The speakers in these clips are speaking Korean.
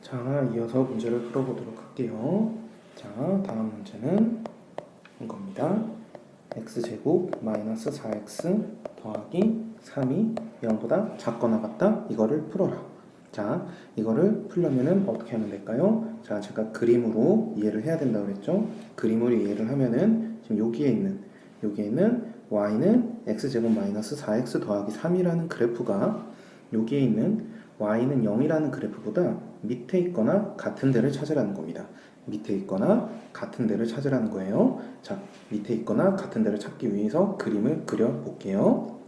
자, 이어서 문제를 풀어보도록 할게요. 자, 다음 문제는 이겁니다. x제곱 마이너스 4x 더하기 3이 0보다 작거나 같다. 이거를 풀어라. 자, 이거를 풀려면은 어떻게 하면 될까요? 자, 제가 그림으로 이해를 해야 된다고 그랬죠? 그림으로 이해를 하면은 지금 여기에 있는 y는 x제곱 마이너스 4x 더하기 3이라는 그래프가 여기에 있는 y는 0이라는 그래프보다 밑에 있거나 같은 데를 찾으라는 겁니다. 밑에 있거나 같은 데를 찾으라는 거예요. 자, 밑에 있거나 같은 데를 찾기 위해서 그림을 그려볼게요.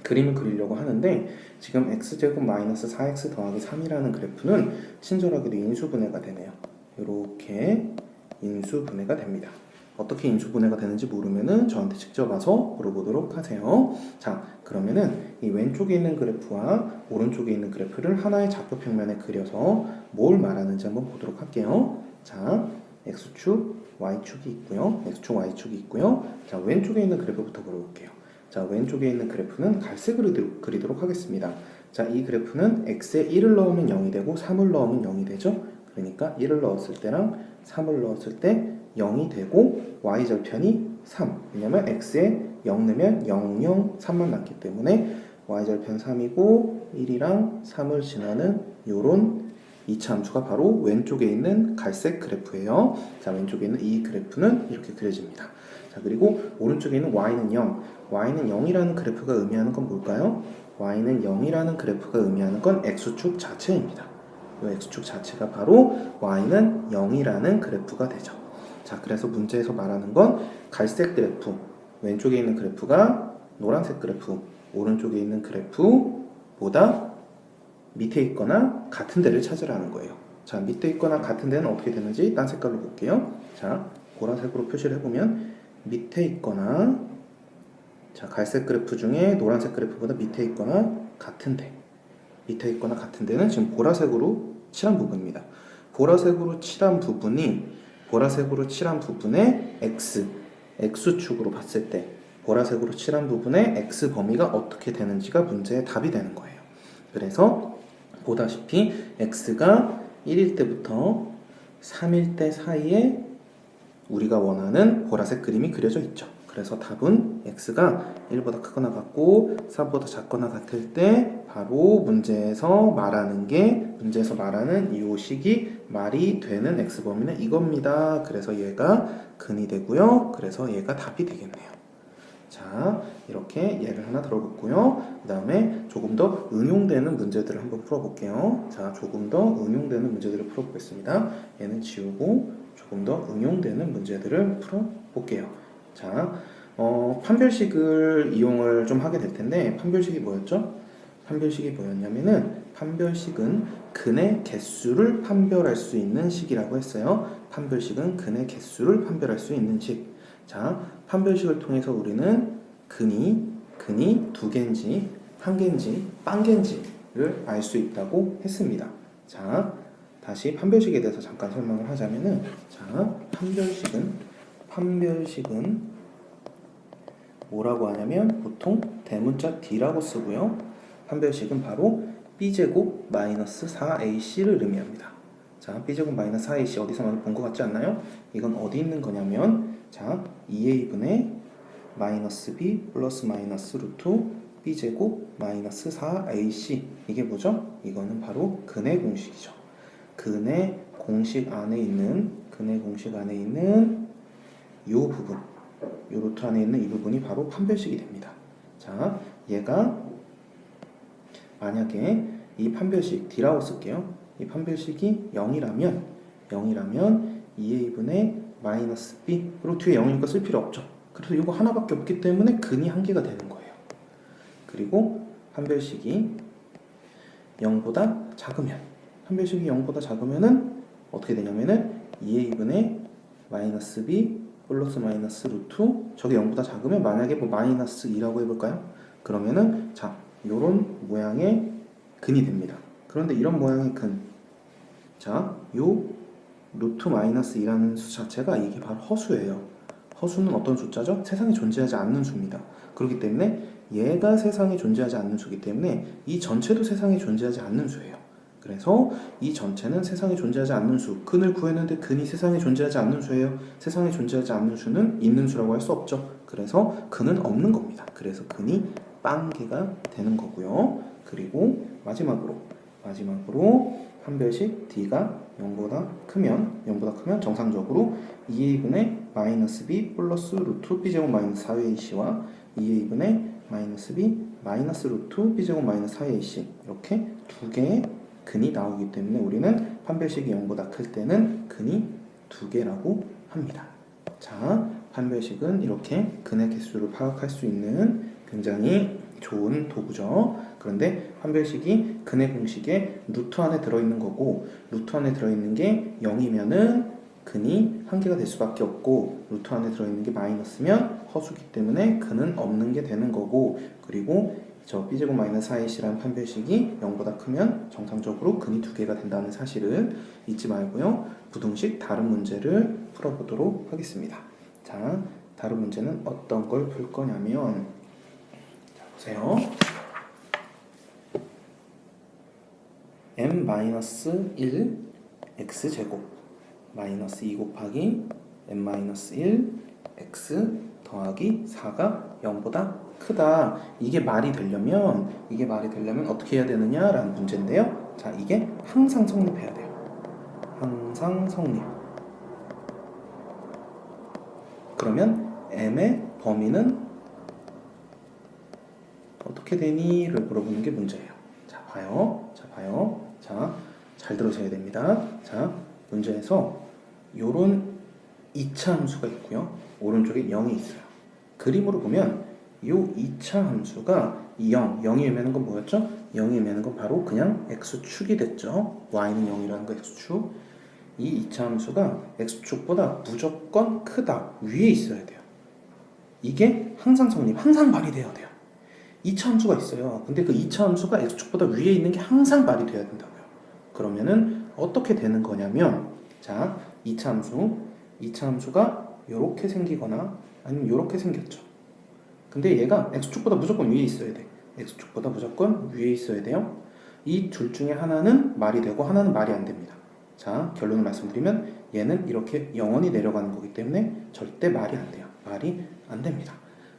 그림을 그리려고 하는데 지금 x제곱 마이너스 4x 더하기 3이라는 그래프는 친절하게도 인수분해가 되네요. 이렇게 인수분해가 됩니다. 어떻게 인수분해가 되는지 모르면은 저한테 직접 와서 물어보도록 하세요. 자, 그러면은 이 왼쪽에 있는 그래프와 오른쪽에 있는 그래프를 하나의 좌표 평면에 그려서 뭘 말하는지 한번 보도록 할게요. 자, x축, y축이 있고요. x축, y축이 있고요. 자, 왼쪽에 있는 그래프부터 그려볼게요. 자, 왼쪽에 있는 그래프는 갈색으로 그리도록 하겠습니다. 자, 이 그래프는 x에 1을 넣으면 0이 되고 3을 넣으면 0이 되죠. 그러니까 1을 넣었을 때랑 3을 넣었을 때 0이 되고 y절편이 3. 왜냐면 x에 0 넣으면 0, 0, 3만 남기 때문에 y절편 3이고 1이랑 3을 지나는 요런 2차 함수가 바로 왼쪽에 있는 갈색 그래프예요. 자, 왼쪽에 있는 이 그래프는 이렇게 그려집니다. 자, 그리고 오른쪽에 있는 y는 0. y는 0이라는 그래프가 의미하는 건 뭘까요? y는 0이라는 그래프가 의미하는 건 x축 자체입니다. 이 x축 자체가 바로 y는 0이라는 그래프가 되죠. 자, 그래서 문제에서 말하는 건 갈색 그래프, 왼쪽에 있는 그래프가 노란색 그래프, 오른쪽에 있는 그래프보다 밑에 있거나 같은 데를 찾으라는 거예요. 자, 밑에 있거나 같은 데는 어떻게 되는지 딴 색깔로 볼게요. 자, 보라색으로 표시를 해보면 밑에 있거나, 자, 갈색 그래프 중에 노란색 그래프보다 밑에 있거나 같은 데, 밑에 있거나 같은 데는 지금 보라색으로 칠한 부분입니다. 보라색으로 칠한 부분에 x축으로 봤을 때 보라색으로 칠한 부분의 x 범위가 어떻게 되는지가 문제의 답이 되는 거예요. 그래서 보다시피 x가 1일 때부터 3일 때 사이에 우리가 원하는 보라색 그림이 그려져 있죠. 그래서 답은 x가 1보다 크거나 같고 4보다 작거나 같을 때 바로 문제에서 말하는 이 식이 말이 되는 x범위는 이겁니다. 그래서 얘가 근이 되고요. 그래서 얘가 답이 되겠네요. 자, 이렇게 예를 하나 들어봤고요. 그 다음에 조금 더 응용되는 문제들을 한번 풀어볼게요. 자, 조금 더 응용되는 문제들을 풀어보겠습니다. 얘는 지우고 조금 더 응용되는 문제들을 풀어볼게요. 자, 판별식을 이용을 좀 하게 될 텐데, 판별식이 뭐였냐면은, 판별식은 근의 개수를 판별할 수 있는 식이라고 했어요. 판별식은 근의 개수를 판별할 수 있는 식. 자, 판별식을 통해서 우리는 근이 2개인지 1개인지 빵개인지를 알 수 있다고 했습니다. 자, 다시 판별식에 대해서 잠깐 설명을 하자면은, 자, 판별식은 뭐라고 하냐면 보통 대문자 D라고 쓰고요. 판별식은 바로 B제곱 마이너스 4AC를 의미합니다. 자, B제곱 마이너스 4AC 어디서 많이 본 것 같지 않나요? 이건 어디 있는 거냐면, 자, 2A분의 마이너스 B 플러스 마이너스 루트 B제곱 마이너스 4AC. 이게 뭐죠? 이거는 바로 근의 공식이죠. 근의 공식 안에 있는 요 부분, 요 루트 안에 있는 이 부분이 바로 판별식이 됩니다. 자, 얘가 만약에 이 판별식 D라고 쓸게요. 이 판별식이 0이라면 2A분의 마이너스 B, 그리고 뒤에 0이니까 쓸 필요 없죠. 그래서 이거 하나밖에 없기 때문에 근이 1개가 되는 거예요. 그리고 판별식이 0보다 작으면은 어떻게 되냐면은 2A분의 마이너스 B 플러스 마이너스 루트, 저게 0보다 작으면 만약에 뭐 마이너스 2라고 해볼까요? 그러면은 자, 요런 모양의 근이 됩니다. 그런데 이런 모양의 근, 자, 요 루트 마이너스 2라는 수 자체가 이게 바로 허수예요. 허수는 어떤 숫자죠? 세상에 존재하지 않는 수입니다. 그렇기 때문에 얘가 세상에 존재하지 않는 수이기 때문에 이 전체도 세상에 존재하지 않는 수예요. 그래서 이 전체는 세상에 존재하지 않는 수. 근을 구했는데 근이 세상에 존재하지 않는 수예요. 세상에 존재하지 않는 수는 있는 수라고 할 수 없죠. 그래서 근은 없는 겁니다. 그래서 근이 빵개가 되는 거고요. 그리고 마지막으로 판별식 D가 0보다 크면 정상적으로 2a분의 마이너스 b 플러스 루트 b제곱 마이너스 4ac와 2a분의 마이너스 b 마이너스 루트 b제곱 마이너스 4ac 이렇게 두 개의 근이 나오기 때문에 우리는 판별식이 0보다 클 때는 근이 두 개라고 합니다. 자, 판별식은 이렇게 근의 개수를 파악할 수 있는 굉장히 좋은 도구죠. 그런데 판별식이 근의 공식에 루트 안에 들어있는 거고 루트 안에 들어있는 게 0이면은 근이 한 개가 될 수밖에 없고 루트 안에 들어있는 게 마이너스면 허수기 때문에 근은 없는 게 되는 거고 그리고 저 b제곱 마이너스 4ac라는 판별식이 0보다 크면 정상적으로 근이 두 개가 된다는 사실을 잊지 말고요. 부등식 다른 문제를 풀어보도록 하겠습니다. 자, 다른 문제는 어떤 걸 풀 거냐면 자, 보세요. n-1 x제곱 마이너스 2 곱하기 n-1 x 더하기 4가 0보다 크다. 이게 말이 되려면 어떻게 해야 되느냐라는 문제인데요. 자, 이게 항상 성립해야 돼요. 항상 성립. 그러면 m의 범위는 어떻게 되니?를 물어보는 게 문제예요. 자, 봐요. 자, 잘 들으셔야 됩니다. 자, 문제에서 요런 2차 함수가 있고요. 오른쪽에 0이 있어요. 그림으로 보면 요 2차 함수가 0이 의미하는 건 뭐였죠? 0이 의미하는 건 바로 그냥 x축이 됐죠. y는 0이라는 거 x축. 이 2차 함수가 x축보다 무조건 크다. 위에 있어야 돼요. 이게 항상 성립, 항상 말이 돼야 돼요. 2차 함수가 있어요. 근데 그 2차 함수가 x축보다 위에 있는 게 항상 말이 돼야 된다고요. 그러면은 어떻게 되는 거냐면 자, 2차 함수가 이렇게 생기거나 아니면 이렇게 생겼죠. 근데 얘가 x축보다 무조건 위에 있어야 돼. x축보다 무조건 위에 있어야 돼요. 이 둘 중에 하나는 말이 되고 하나는 말이 안 됩니다. 자, 결론을 말씀드리면 얘는 이렇게 영원히 내려가는 거기 때문에 절대 말이 안 돼요. 말이 안 됩니다.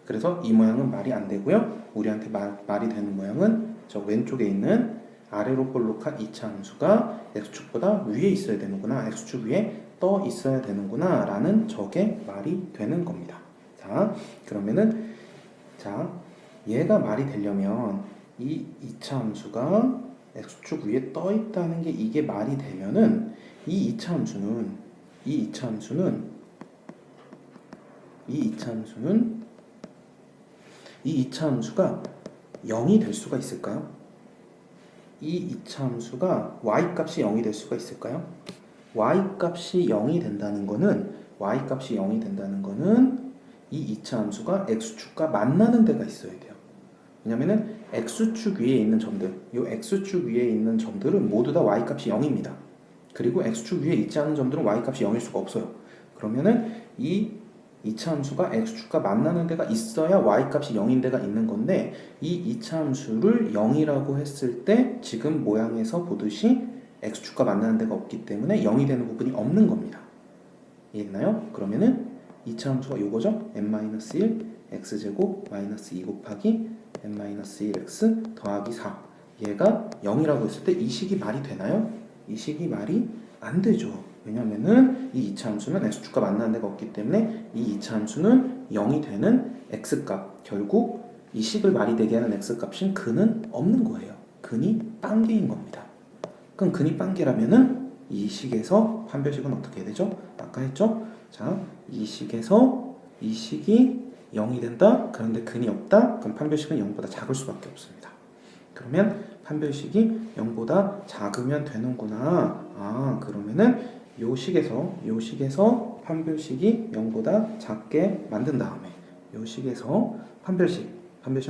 그래서 이 모양은 말이 안 되고요. 우리한테 말이 되는 모양은 저 왼쪽에 있는 아래로 볼록한 2차 함수가 x축보다 위에 있어야 되는구나. x축 위에 떠 있어야 되는구나 라는 저게 말이 되는 겁니다. 자, 그러면은 자, 얘가 말이 되려면 이 2차 함수가 x축 위에 떠 있다는 게 이게 말이 되면은 이 2차 함수가 0이 될 수가 있을까요? 이 2차 함수가 y값이 0이 될 수가 있을까요? y값이 0이 된다는 거는 이 2차 함수가 x축과 만나는 데가 있어야 돼요. 왜냐면은 x축 위에 있는 점들, 이 x축 위에 있는 점들은 모두 다 y값이 0입니다. 그리고 x축 위에 있지 않은 점들은 y값이 0일 수가 없어요. 그러면은 이 2차 함수가 x축과 만나는 데가 있어야 y값이 0인 데가 있는 건데 이 2차 함수를 0이라고 했을 때 지금 모양에서 보듯이 x축과 만나는 데가 없기 때문에 0이 되는 부분이 없는 겁니다. 이해되나요? 그러면은 2차 함수가 요거죠? n-1 x제곱 마이너스 2 곱하기 n-1 x 더하기 4 얘가 0이라고 했을 때 이 식이 말이 되나요? 이 식이 말이 안 되죠. 왜냐면은 이 2차 함수는 x축과 만나는 데가 없기 때문에 이 2차 함수는 0이 되는 x값, 결국 이 식을 말이 되게 하는 x값인 근은 없는 거예요. 근이 빵개인 겁니다. 그럼 근이 빵개라면은 이 식에서 판별식은 어떻게 해야 되죠? 아까 했죠? 자, 이 식에서 이 식이 0이 된다? 그런데 근이 없다? 그럼 판별식은 0보다 작을 수밖에 없습니다. 그러면 판별식이 0보다 작으면 되는구나. 아, 그러면은 요 식에서 판별식이 0보다 작게 만든 다음에 요 식에서 판별식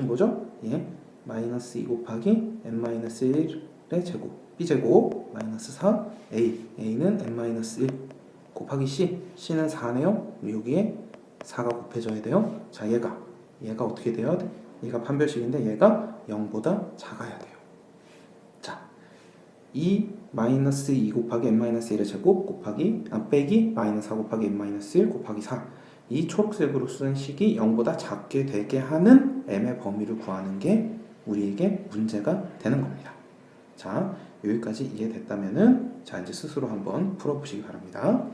뭐죠? 예, 마이너스 2 곱하기 n-1의 제곱 b제곱 마이너스 4 a는 n-1 곱하기 c는 4네요. 여기에 4가 곱해져야 돼요. 자, 얘가 어떻게 돼야 돼? 얘가 판별식인데 얘가 0보다 작아야 돼요. 자, 이 마이너스 2 곱하기 n-1의 제곱 곱하기 빼기 마이너스 4 곱하기 n-1 곱하기 4. 이 초록색으로 쓴 식이 0보다 작게 되게 하는 m의 범위를 구하는 게 우리에게 문제가 되는 겁니다. 자, 여기까지 이해됐다면은 자, 이제 스스로 한번 풀어보시기 바랍니다.